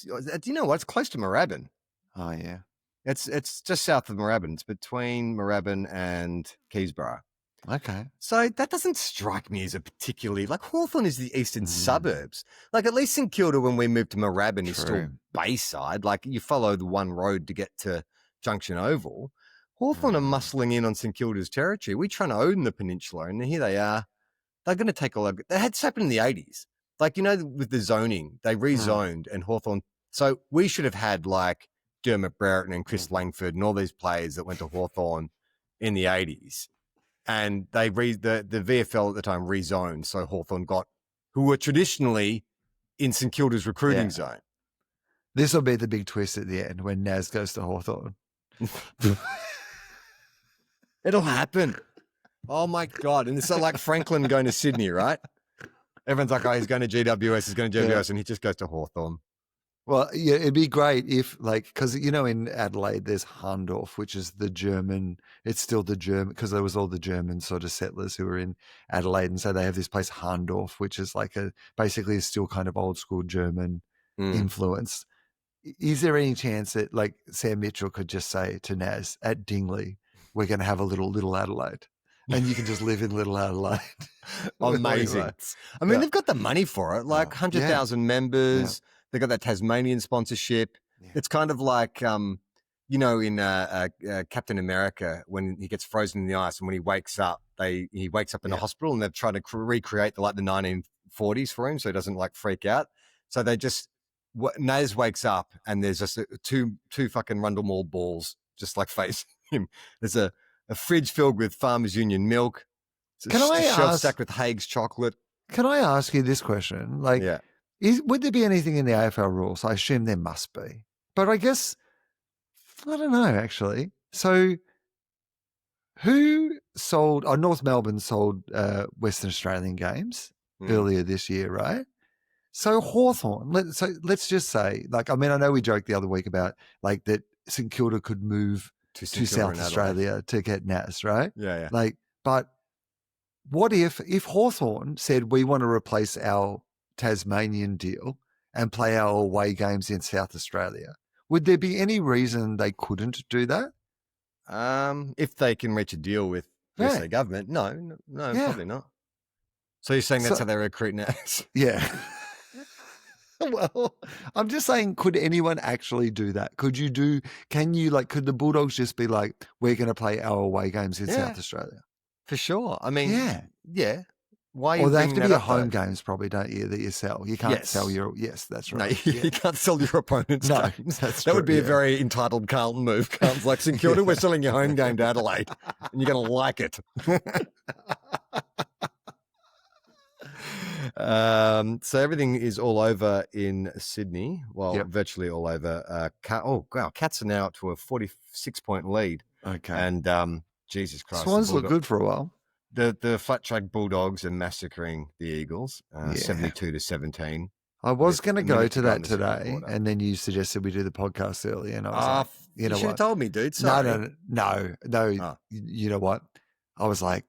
do you know what? It's close to Moorabbin. Oh, yeah. It's just south of Moorabbin. It's between Moorabbin and Keysborough. Okay. So that doesn't strike me as a particularly, like, Hawthorn is the eastern suburbs. Like, at least St Kilda, when we moved to Moorabbin, is still Bayside. Like, you follow the one road to get to Junction Oval. Hawthorn are muscling in on St Kilda's territory. We're trying to own the peninsula, and here they are. They're going to take all over. That had happened in the 80s. Like, you know, with the zoning, they rezoned and Hawthorn. So we should have had, like, Dermot Brereton and Chris Langford and all these players that went to Hawthorn in the 80s. And the VFL at the time rezoned, so Hawthorn got, who were traditionally in St Kilda's recruiting zone. This will be the big twist at the end when Naz goes to Hawthorn. It'll happen. Oh my God. And it's like Franklin going to Sydney, right? Everyone's like, oh, he's going to GWS, and he just goes to Hawthorn. Well, yeah, it'd be great if, like, because, you know, in Adelaide, there's Harndorf, which is the German, it's still the German, because there was all the German sort of settlers who were in Adelaide. And so they have this place, Harndorf, which is like basically is still kind of old school German influence. Is there any chance that, like, Sam Mitchell could just say to Naz at Dingley, we're going to have a little Adelaide, and you can just live in Little Adelaide? Amazing. I mean, they've got the money for it, like 100,000 members. Yeah. They got that Tasmanian sponsorship. Yeah. It's kind of like, you know, in Captain America, when he gets frozen in the ice and when he wakes up, he wakes up in a hospital, and they're trying to recreate the 1940s for him so he doesn't like freak out. So they just, Naz wakes up and there's just two fucking Rundle Mall balls just like facing him. There's a fridge filled with Farmers Union milk. Can I shelf stacked with Haig's chocolate. Can I ask you this question? Like, would there be anything in the AFL rules? I assume there must be. But I guess, I don't know, actually. So who sold, North Melbourne sold Western Australian games earlier this year, right? So Hawthorn, let's just say, like, I mean, I know we joked the other week about, like, that St Kilda could move to South Australia to get Naz, right? Yeah. Like, but what if Hawthorn said, we want to replace our Tasmanian deal and play our away games in South Australia. Would there be any reason they couldn't do that? If they can reach a deal with the Yeah. SA government, no, Yeah. probably not. So you're saying that's So- how they recruit now? Yeah. Well, I'm just saying, could anyone actually do that? Could the Bulldogs just be like, we're going to play our away games in Yeah. South Australia? For sure. I mean, Yeah. Why are you Or they have bringing to be that a up, home though? games probably, don't you, that you sell? You can't Yes. sell yes, that's No, right. you can't sell your opponent's No, games. that's That would true, be a yeah. very entitled Carlton move. Carlton's like, St Kilda, we're selling your home game to Adelaide, and you're going to like it. So everything is all over in Sydney. Well, Yep. virtually all over. Cats are now up to a 46-point lead. Okay. And Jesus Christ. the Swans look Bulldog- good for a while. The flat track Bulldogs are massacring the Eagles, Yeah. 72-17. I was with going to a go minute to to go in that the second today, quarter. and then you suggested we do the podcast early, and I was like, you know should have what? told me, dude. Sorry. No. Oh. You know what? I was like,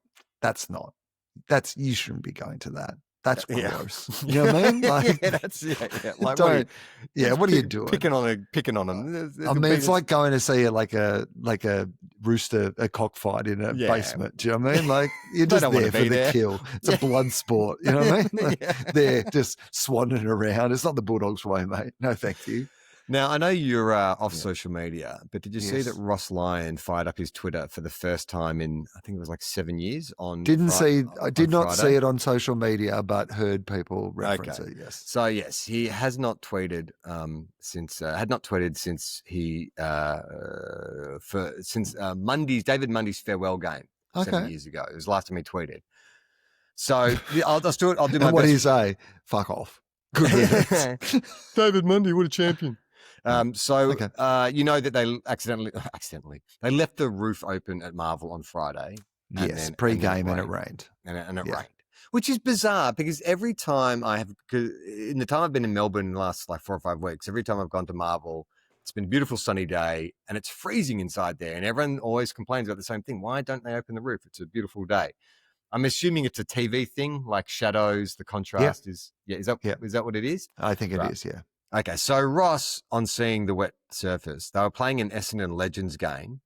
you shouldn't be going to that. That's Yeah. gross. You know what I mean? Like, yeah. Like, don't. What are you doing? Picking on them. I mean, it's like going to see a rooster, a cockfight in a Yeah. basement. Do you know what I mean? Like, you're They just don't wanna there for be the there. kill. It's a blood sport. You know what I mean? Like, Yeah. they're just swanning around. It's not the Bulldogs way, mate. No, thank you. Now, I know you're off Yeah. social media, but did you see Yes. that Ross Lyon fired up his Twitter for the first time in, I think it was like 7 years on I did not see Friday? it on social media, but heard people reference it. Yes. So yes, he has not tweeted since he since David Mundy's farewell game 7 Okay. years ago. It was the last time he tweeted. So I'll do my And best. what do you say? Fuck off. Good riddance. David Mundy, what a champion. Okay. You know that they accidentally they left the roof open at Marvel on Friday. Yes, pre-game and it rained. And it Yeah. rained, which is bizarre because every time in the time I've been in Melbourne in the last like 4 or 5 weeks, every time I've gone to Marvel, it's been a beautiful sunny day and it's freezing inside there. And everyone always complains about the same thing. Why don't they open the roof? It's a beautiful day. I'm assuming it's a TV thing, like shadows, the contrast is that what it is? I think it Right. is, yeah. Okay, so Ross, on seeing the wet surface, they were playing an Essendon Legends game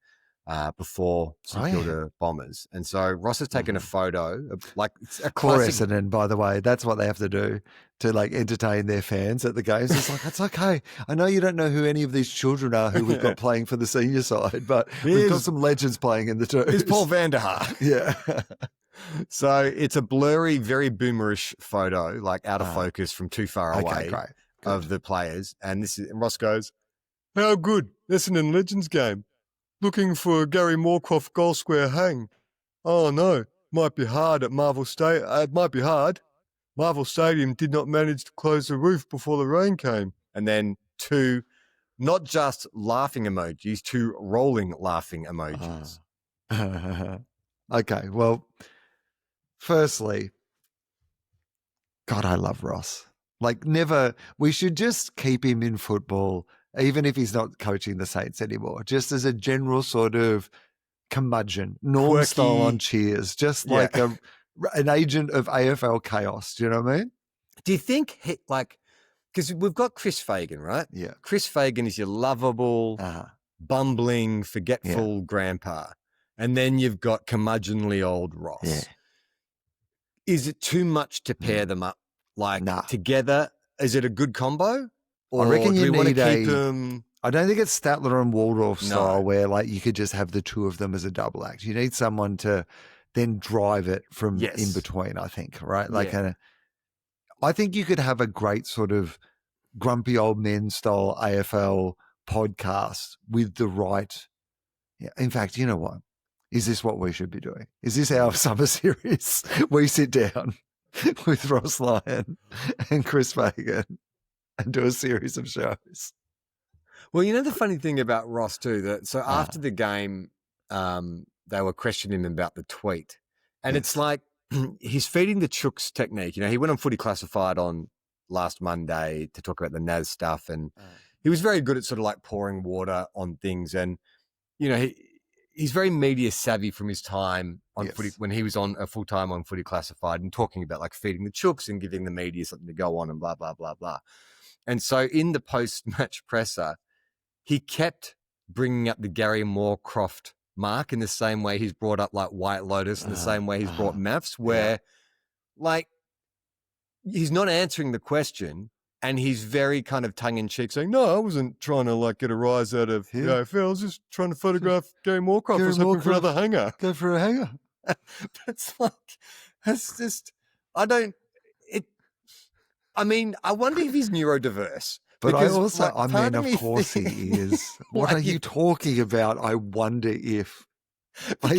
before St Kilda Bombers. And so Ross has taken a photo of it's a Poor classic. Essendon, by the way. That's what they have to do to entertain their fans at the games. It's like, it's okay. I know you don't know who any of these children are who we've got playing for the senior side, but we've got some legends playing in the twos. It's Paul Vanderhaar. Yeah. So it's a blurry, very boomerish photo, like out of focus from too far away Okay, great. of the players. And Ross goes, "How good, Essendon Legends game. Looking for a Gary Moorcroft goal square hang. Oh no, might be hard at Marvel Stadium. It might be hard. Marvel Stadium did not manage to close the roof before the rain came." And then 2, not just laughing emojis, 2 rolling laughing emojis. Okay, well, firstly, God, I love Ross. We should just keep him in football, even if he's not coaching the Saints anymore, just as a general sort of curmudgeon, Norm style on Cheers, just like an agent of AFL chaos. Do you know what I mean? Do you think, because we've got Chris Fagan, right? Yeah. Chris Fagan is your lovable, bumbling, forgetful grandpa. And then you've got curmudgeonly old Ross. Yeah. Is it too much to pair them up together? Is it a good combo? Or I reckon do we you want to need keep them? I don't think it's Statler and Waldorf No. style where you could just have the two of them as a double act. You need someone to then drive it from in between, I think, right? I think you could have a great sort of grumpy old men style AFL podcast with the right. Yeah. In fact, you know what? Is this what we should be doing? Is this our summer series? We sit down with Ross Lyon and Chris Fagan and do a series of shows. Well, you know the funny thing about Ross too, after the game, they were questioning him about the tweet. And it's like he's feeding the chooks technique. You know, he went on Footy Classified on last Monday to talk about the NAS stuff. And he was very good at sort of like pouring water on things. And, you know, he's very media savvy from his time on footy when he was on a full time on Footy Classified and talking about like feeding the chooks and giving the media something to go on and blah, blah, blah, blah. And so in the post-match presser, he kept bringing up the Gary Moorcroft mark in the same way he's brought up like White Lotus, in the same way he's brought maths, where like he's not answering the question and he's very kind of tongue-in-cheek saying, no, I wasn't trying to like get a rise out of the AFL. I was just trying to photograph Gary Moorcroft. I was hoping for another hanger. Go for a hanger. But it's like, it's just, I wonder if he's neurodiverse. But I also, of course he is. What are you talking about? I wonder if.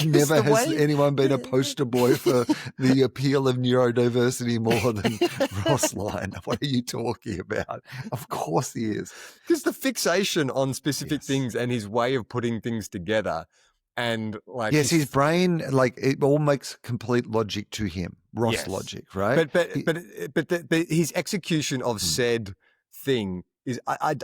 Never has anyone been a poster boy for the appeal of neurodiversity more than Ross Lyon. What are you talking about? Of course he is. Because the fixation on specific things and his way of putting things together and like... Yes, his brain, like it all makes complete logic to him. Ross logic, right? But his execution of said thing is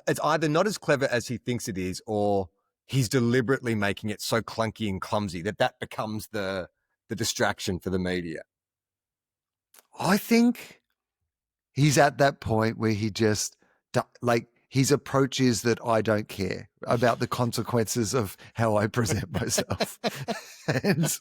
it's either not as clever as he thinks it is, or he's deliberately making it so clunky and clumsy that becomes the distraction for the media. I think he's at that point where he just like his approach is that I don't care about the consequences of how I present myself. And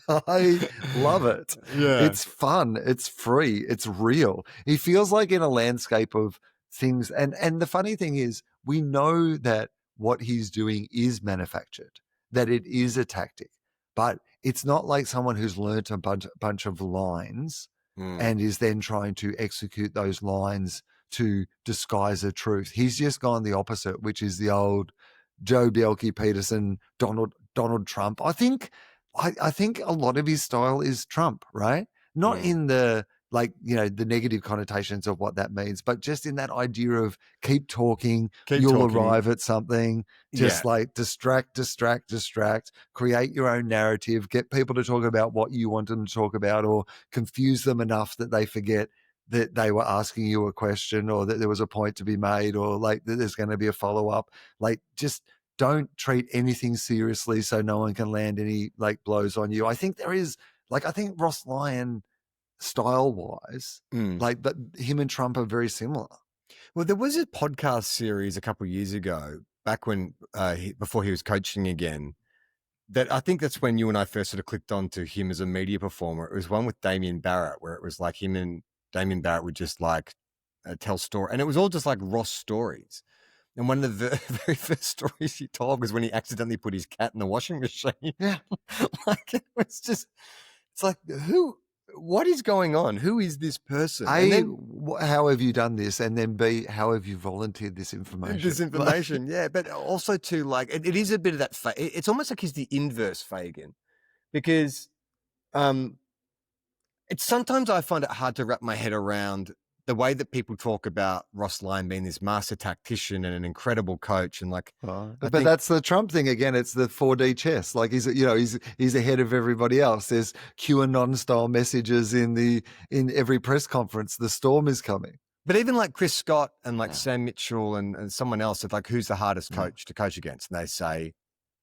I love it. Yeah. It's fun. It's free. It's real. He feels like in a landscape of things. And the funny thing is, we know that what he's doing is manufactured, that it is a tactic, but it's not like someone who's learnt a bunch of lines and is then trying to execute those lines to disguise a truth. He's just gone the opposite, which is the old Joe Bielke, Peterson, Donald Trump. I think a lot of his style is Trump, right? Not in the the negative connotations of what that means, but just in that idea of keep talking, you'll arrive at something, just like distract, create your own narrative, get people to talk about what you want them to talk about, or confuse them enough that they forget that they were asking you a question, or that there was a point to be made, or like that there's going to be a follow-up. Like, just don't treat anything seriously so no one can land any like blows on you. I think there is I think Ross Lyon, style-wise, but him and Trump are very similar. Well, there was a podcast series a couple of years ago, back when before he was coaching again, that I think that's when you and I first sort of clicked on to him as a media performer. It was one with Damien Barrett, where it was like him and Damien Barrett would just like tell story, and it was all just like Ross stories. And one of the very first stories he told was when he accidentally put his cat in the washing machine. Yeah, like it's like what is going on? Who is this person? How have you done this? And then B, how have you volunteered this information? Yeah. But also too, like, it is a bit of that. It's almost like he's the inverse Fagin, because it's sometimes I find it hard to wrap my head around the way that people talk about Ross Lyon being this master tactician and an incredible coach, and like, but that's the Trump thing again. It's the 4D chess. Like he's ahead of everybody else. There's QAnon style messages in every press conference. The storm is coming. But even like Chris Scott and like Sam Mitchell and someone else, it's like, who's the hardest coach to coach against? And they say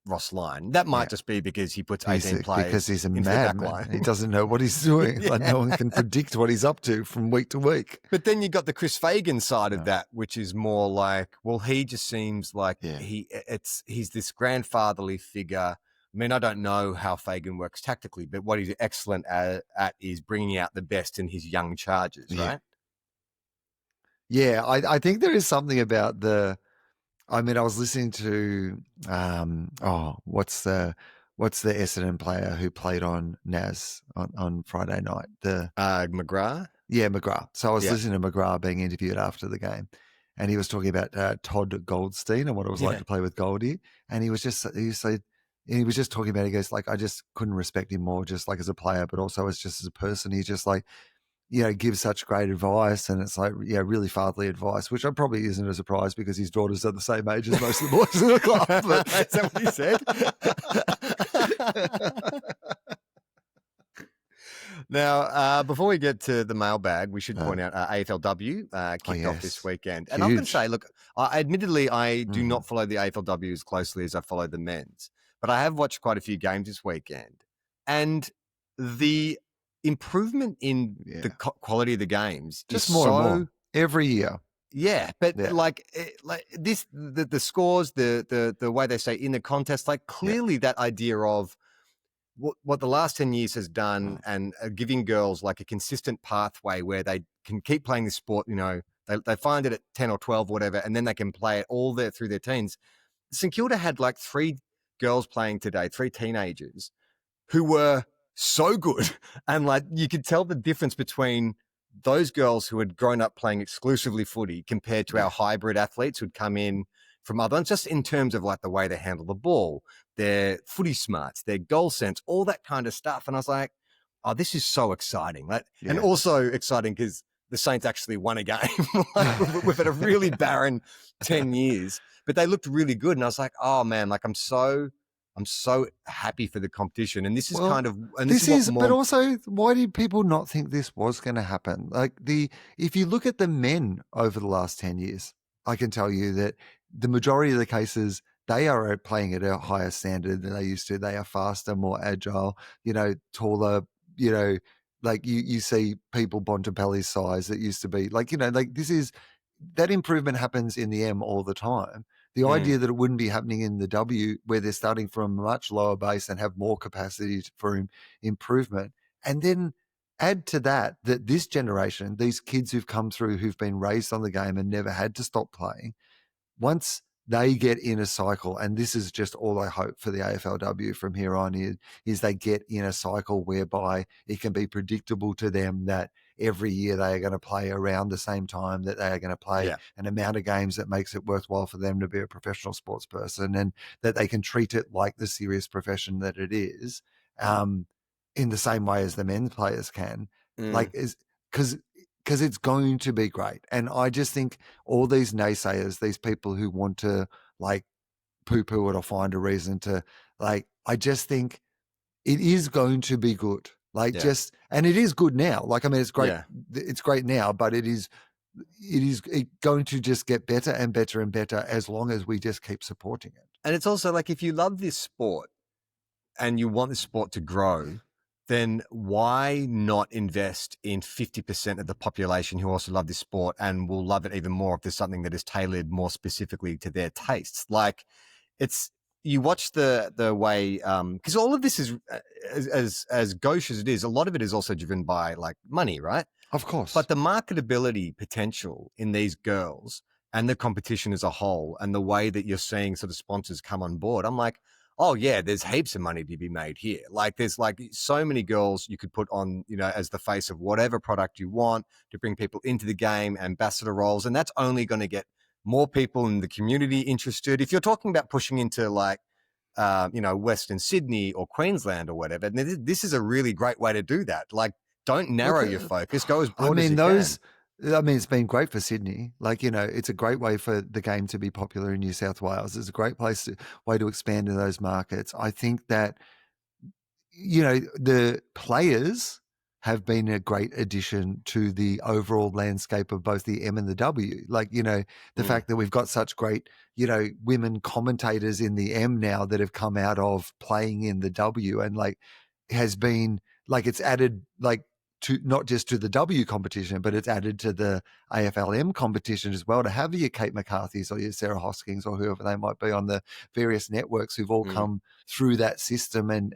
Ross Lyon. That might just be because he puts 18 players because he's a madman. He doesn't know what he's doing. Like, no one can predict what he's up to from week to week. But then you got the Chris Fagan side of that, which is more like, well, he just seems like he's this grandfatherly figure. I mean, I don't know how Fagan works tactically, but what he's excellent at is bringing out the best in his young charges, right? Yeah, I think there is something about I was listening to what's the Essendon player who played on Naz on Friday night? McGrath? Yeah, McGrath. So I was listening to McGrath being interviewed after the game, and he was talking about Todd Goldstein and what it was like to play with Goldie. And he was just talking about, he goes, like, I just couldn't respect him more, just like as a player, but also as a person. He's just like, gives such great advice, and it's like, really fatherly advice, which probably isn't a surprise because his daughters are the same age as most of the boys in the club. But is that what he said? Now, before we get to the mailbag, we should point out AFLW kicked off this weekend. And I can say, look, admittedly, I do not follow the AFLW as closely as I follow the men's, but I have watched quite a few games this weekend. And the improvement in the quality of the games just more and more every year. Yeah, but Yeah, like this, the scores, the way they say in the contest, like yeah, clearly that idea of what the last 10 years has done and giving girls like a consistent pathway where they can keep playing this sport, they find it at 10 or 12, whatever, and then they can play it all there through their teens. St Kilda had like 3 girls playing today, 3 teenagers who were so good. And like you could tell the difference between those girls who had grown up playing exclusively footy compared to our hybrid athletes who'd come in from other, just in terms of like the way they handle the ball, their footy smarts, their goal sense, all that kind of stuff. And I was like, oh, this is so exciting. And yeah. also exciting because the Saints actually won a game. Like, we've had a really barren 10 years, but they looked really good. And I was like, oh man, like I'm so happy for the competition. And this is Well, kind of, and this is what but more, also, why did people not think this was going to happen? Like if you look at the men over the last 10 years, I can tell you that the majority of the cases, they are playing at a higher standard than they used to. They are faster, more agile, taller, like you see people Bontempelli's size that used to be like, like that improvement happens in the M all the time. The idea that it wouldn't be happening in the W, where they're starting from a much lower base and have more capacity for improvement, and then add to that this generation, these kids who've come through, who've been raised on the game and never had to stop playing, once they get in a cycle, and this is just all I hope for the AFLW from here on is they get in a cycle whereby it can be predictable to them that every year they are going to play around the same time, that they are going to play an amount of games that makes it worthwhile for them to be a professional sports person, and that they can treat it like the serious profession that it is, in the same way as the men's players can. Like, because it's going to be great. And I just think all these naysayers, these people who want to like poo-poo it or find a reason to like, I just think it is going to be good. Like and it is good now. Like, I mean, it's great. Yeah. It's great now, but it is going to just get better and better and better as long as we just keep supporting it. And it's also like, if you love this sport and you want this sport to grow, then why not invest in 50% of the population who also love this sport and will love it even more if there's something that is tailored more specifically to their tastes? Like, you watch the way, because all of this is as gauche as it is, a lot of it is also driven by like money, right? Of course. But the marketability potential in these girls and the competition as a whole, and the way that you're seeing sort of sponsors come on board, I'm like, oh yeah, there's heaps of money to be made here. Like, there's like so many girls you could put on, as the face of whatever product you want to bring people into the game, ambassador roles. And that's only going to get more people in the community interested. If you're talking about pushing into like, Western Sydney or Queensland or whatever, this is a really great way to do that. Like, don't narrow your focus, go as broad as you can. I mean, it's been great for Sydney. Like, it's a great way for the game to be popular in New South Wales. It's a great way to expand in those markets. I think that, the players have been a great addition to the overall landscape of both the M and the W. Like, the fact that we've got such great, women commentators in the M now that have come out of playing in the W, and like has been like, it's added like to not just to the W competition, but it's added to the AFLM competition as well, to have your Kate McCarthy's or your Sarah Hoskins or whoever they might be on the various networks who've all come through that system and,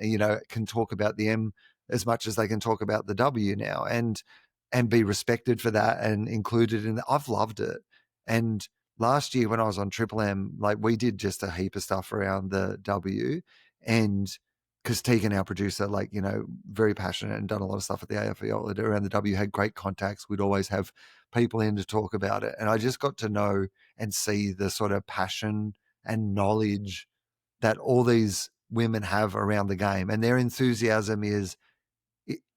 can talk about the M as much as they can talk about the W now, and be respected for that and included in. I've loved it. And last year when I was on Triple M, like, we did just a heap of stuff around the W, and because Tegan, our producer, like, very passionate and done a lot of stuff at the AFL around the W, had great contacts. We'd always have people in to talk about it. And I just got to know and see the sort of passion and knowledge that all these women have around the game. And their enthusiasm is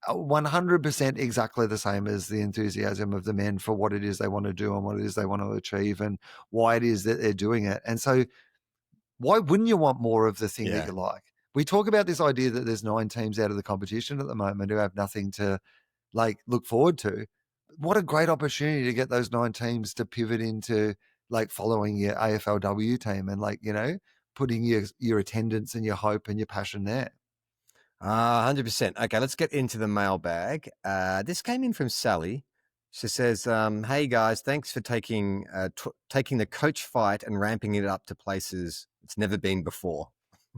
100% exactly the same as the enthusiasm of the men for what it is they want to do and what it is they want to achieve and why it is that they're doing it. And so why wouldn't you want more of the thing that you like? We talk about this idea that there's 9 teams out of the competition at the moment who have nothing to like look forward to. What a great opportunity to get those 9 teams to pivot into like following your AFLW team and like, putting your attendance and your hope and your passion there. 100%. Okay, let's get into the mailbag. This came in from Sally. She says, "Hey guys, thanks for taking the coach fight and ramping it up to places it's never been before.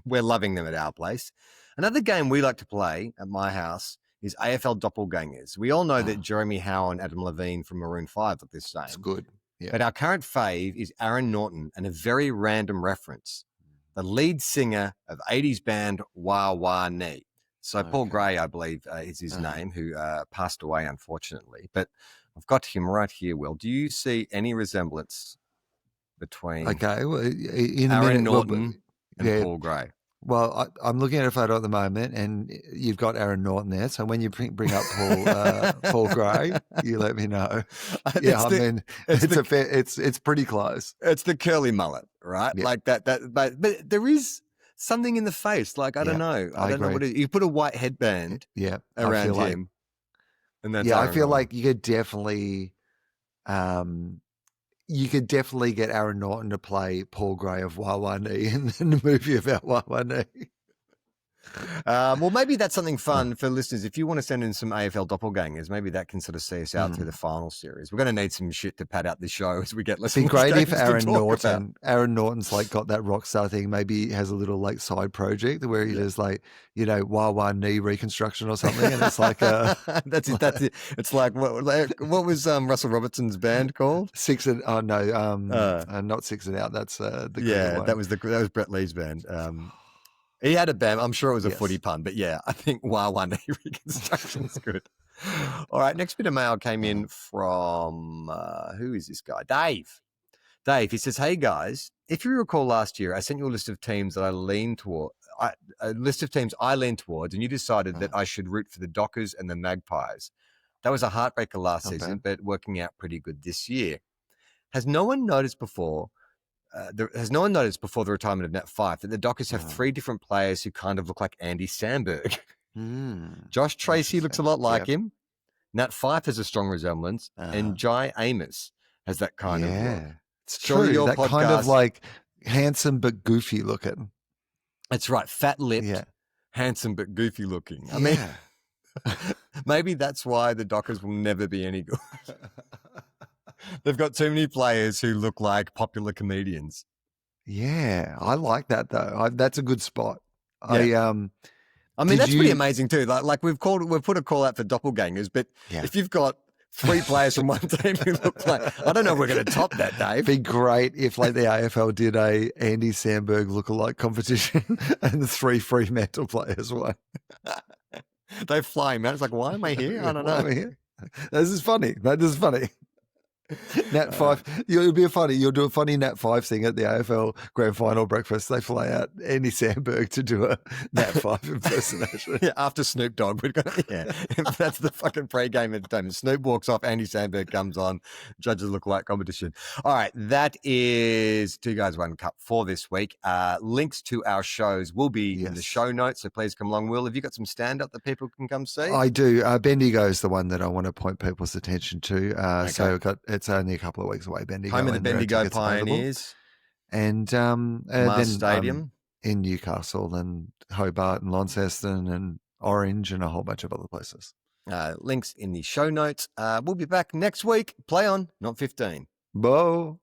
We're loving them at our place. Another game we like to play at my house is AFL Doppelgangers. We all know that Jeremy Howe and Adam Levine from Maroon 5 look the same. It's good. Yeah. But our current fave is Aaron Norton, and a very random reference. The lead singer of 80s band Wah Wah Nee." So Paul Gray, I believe, is his name, who passed away, unfortunately. But I've got him right here, Will. Do you see any resemblance between Aaron Norton and Paul Gray? Well, I'm looking at a photo at the moment, and you've got Aaron Norton there. So when you bring up Paul Gray, you let me know. Yeah, it's pretty close. It's the curly mullet, right? Yeah. Like that. But there is something in the face. Like I don't know. I don't know what it is. You put a white headband, around him, and that's I feel like you could definitely. You could definitely get Aaron Norton to play Paul Gray of Wah Wah Nee in the movie about Wah Wah Nee. Well, maybe that's something fun for listeners. If you want to send in some AFL doppelgangers, maybe that can sort of see us out through the final series. We're going to need some shit to pad out the show as we get listeners. It'd be great if Aaron Norton's like got that rock star thing. Maybe he has a little like side project where he does like, Wah Wah Nee reconstruction or something. And it's like that's it. It's like what was Russell Robertson's band called? Not Six and Out. That's that was Brett Lee's band. He had a band. I'm sure it was a footy pun, but yeah, I think Wah Wah Nee reconstruction's good. All right, next bit of mail came in from who is this guy? Dave. He says, "Hey guys, if you recall last year, I sent you a list of teams that I leaned toward. And you decided that I should root for the Dockers and the Magpies. That was a heartbreaker last season, but working out pretty good this year. Has no one noticed before the retirement of Nat Fyfe that the Dockers have three different players who kind of look like Andy Samberg? Josh Tracy looks a lot like him. Nat Fyfe has a strong resemblance, and Jai Amos has that kind of look. It's true. That kind of like handsome but goofy looking. That's right. Fat-lipped, handsome but goofy looking. I mean, maybe that's why the Dockers will never be any good. They've got too many players who look like popular comedians. Yeah, I like that though. That's a good spot. Yeah. That's pretty amazing too. Like we've put a call out for doppelgangers, but if you've got three players from one team who look like, I don't know if we're going to top that, Dave. It'd be great if like the AFL did a Andy Samberg lookalike competition and the three Fremantle players won. They fly, man. It's like, why am I here? I don't know. This is funny. This is funny. Nat Fyfe, you'll do a funny Nat Fyfe thing at the AFL Grand Final breakfast. They fly out Andy Samberg to do a Nat Fyfe impersonation. After Snoop Dogg, that's the fucking pre-game entertainment. Snoop walks off, Andy Samberg comes on, judges look-alike competition. All right, that is Two Guys One Cup for this week. Links to our shows will be in the show notes, so please come along. Will, have you got some stand-up that people can come see? I do. Bendigo is the one that I want to point people's attention to. So it's only a couple of weeks away, Bendigo. Home of the Bendigo Pioneers. And then Stadium. In Newcastle and Hobart and Launceston and Orange and a whole bunch of other places. Links in the show notes. We'll be back next week. Play on, not 15. Bo.